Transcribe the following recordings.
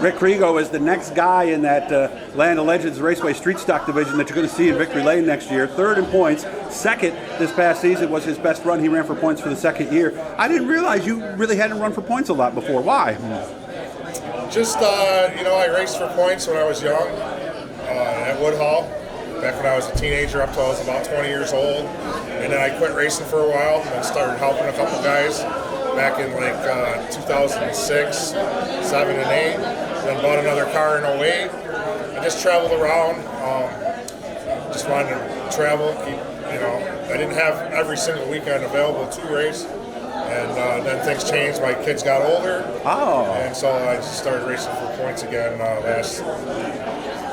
Rick Crego is the next guy in that Land of Legends Raceway Street Stock division that you're going to see in Victory Lane next year. Third in points. Second this past season was his best run. He ran for points for the second year. I didn't realize you really hadn't run for points a lot before. Why? Just, I raced for points when I was young at Woodhall, back when I was a teenager up till I was about 20 years old. And then I quit racing for a while and started helping a couple guys back in like 2006, 7, and 8. Then bought another car in 08. I just traveled around, just wanted to travel, I didn't have every single weekend available to race. And then things changed. My kids got older. Oh. And so I just started racing for points again last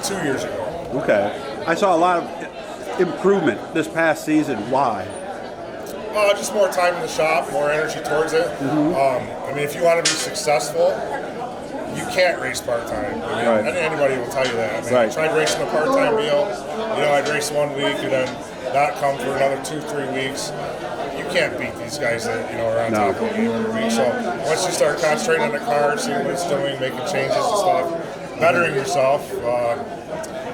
2 years ago. Okay. I saw a lot of improvement this past season. Why? Just more time in the shop, more energy towards it. Mm-hmm. If you want to be successful, you can't race part-time. Right. Anybody will tell you that. Right. I tried racing a part-time deal. I'd race 1 week and then not come for another 2-3 weeks. You can't beat these guys that are on top of you every week. So once you start concentrating on the car, seeing what it's doing, making changes and stuff, bettering yourself,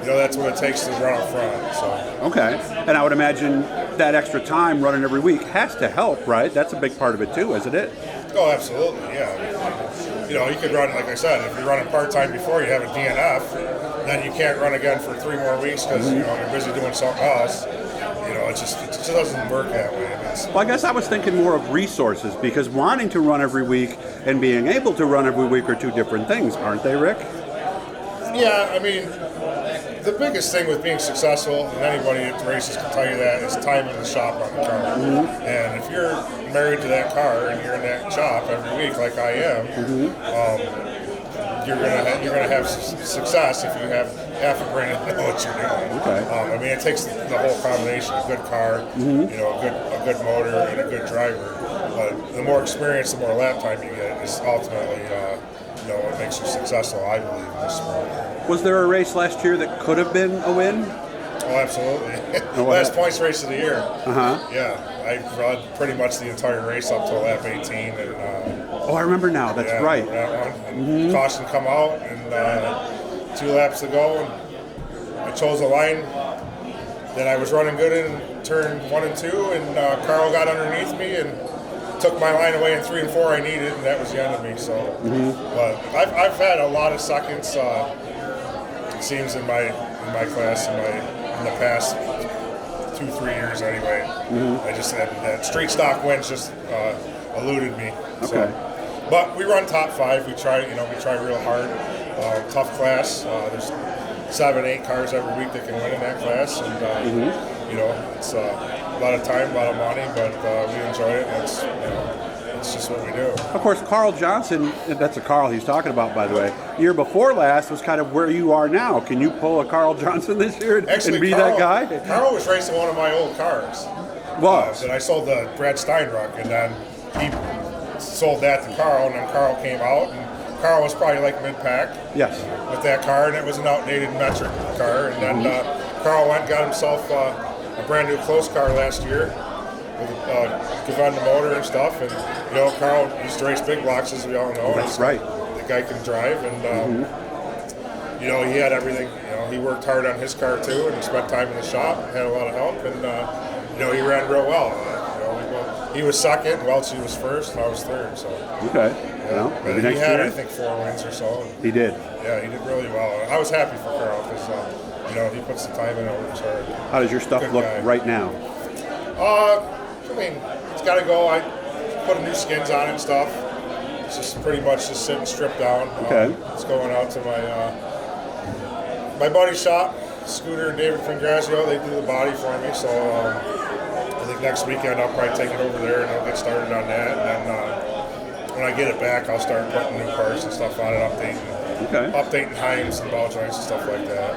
that's what it takes to run up front. So. Okay. And I would imagine that extra time running every week has to help, right? That's a big part of it too, isn't it? Oh, absolutely, yeah. You could run, like I said, if you're running part-time before you have a DNF, then you can't run again for 3 more weeks because you're busy doing something else. It just doesn't work that way. Well, I guess I was thinking more of resources, because wanting to run every week and being able to run every week are two different things, aren't they, Rick? Yeah, the biggest thing with being successful, and anybody at races can tell you that, is time in the shop on the car. Mm-hmm. And if you're married to that car and you're in that shop every week, like I am, you're gonna have success if you have half a brain and know what you're doing. Okay. It takes the whole combination: a good car, a good motor, and a good driver. But the more experience, the more lap time you get is ultimately what makes you successful, I believe, in this sport. Was there a race last year that could have been a win? Oh, absolutely. Last points race of the year. Yeah, I run pretty much the entire race up to lap 18. And, I remember now. That's right. That one. And caution come out, and 2 laps to go. And I chose a line that I was running good in turn 1 and 2, and Carl got underneath me and took my line away in 3 and 4 I needed, and that was the end of me. So, but I've had a lot of seconds. It seems in my class in the past 2-3 years anyway. I just had that street stock wins just eluded me. Okay. So, but we run top 5. We try real hard. Tough class. There's 7-8 cars every week that can win in that class, and it's a lot of time, a lot of money, but we enjoy it. And it's just what we do. Of course, Carl Johnson, that's a Carl he's talking about, by the way, year before last was kind of where you are now. Can you pull a Carl Johnson this year and be that guy? Carl was racing one of my old cars. And I sold the Brad Steinruck, and then he sold that to Carl, and then Carl came out, and Carl was probably like mid-pack with that car, and it was an outdated metric car. And then Carl went and got himself a brand new close car last year with a the motor and stuff. And Carl used to race big blocks, as we all know. That's right. The guy can drive, and he had everything. He worked hard on his car too, and he spent time in the shop, had a lot of help, and he ran real well. He was second, Welch was first, and I was third. So okay. Maybe next year. I think 4 wins or so. He did. Yeah, he did really well. I was happy for Carl because he puts the time in and works hard. How does your stuff look right now? It's got to go. I put new skins on it and stuff. It's just pretty much just sitting stripped down. Okay. It's going out to my buddy's shop, Scooter and David Fingrazio. They do the body for me, so I think next weekend I'll probably take it over there and I'll get started on that. And then when I get it back, I'll start putting new parts and stuff on it, updating heims and ball joints and stuff like that.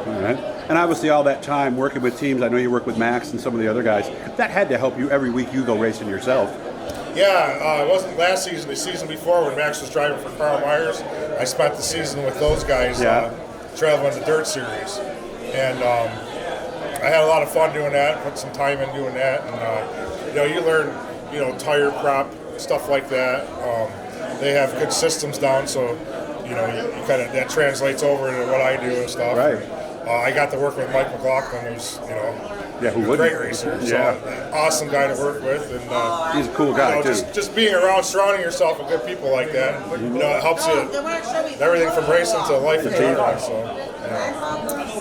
All right. And obviously all that time working with teams, I know you work with Max and some of the other guys, that had to help you every week you go racing yourself. Yeah, it wasn't last season, the season before when Max was driving for Carl Myers. I spent the season with those guys traveling the dirt series. And I had a lot of fun doing that, put some time in doing that. And, you learn, tire prop, stuff like that. They have good systems down, so you know, you kind of that translates over to what I do and stuff. Right. I got to work with Mike McLaughlin, who's, you know, Yeah, who a wouldn't? great racer. Yeah. So, awesome guy to work with, and He's a cool guy, you know, too. just being around, surrounding yourself with good people like that, you know, it helps you everything from racing to life in general. So,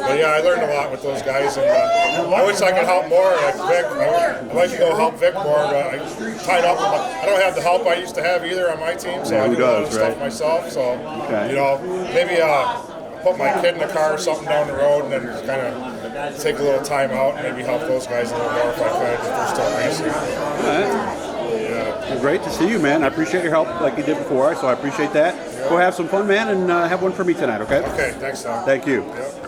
but yeah, I learned a lot with those guys, and I wish I could help more. Like Vic, I'd like to go help Vic more, but I tied up. I don't have the help I used to have either on my team, so I do a lot of stuff myself. So, you know, maybe put my kid in the car or something down the road, and then just kind of take a little time out and maybe help those guys a little more if I could, if they're still racing. Well, great to see you, man. I appreciate your help like you did before, so I appreciate that. Go have some fun, man, and have one for me tonight, okay? Okay, thanks, Tom. Thank you. Yep.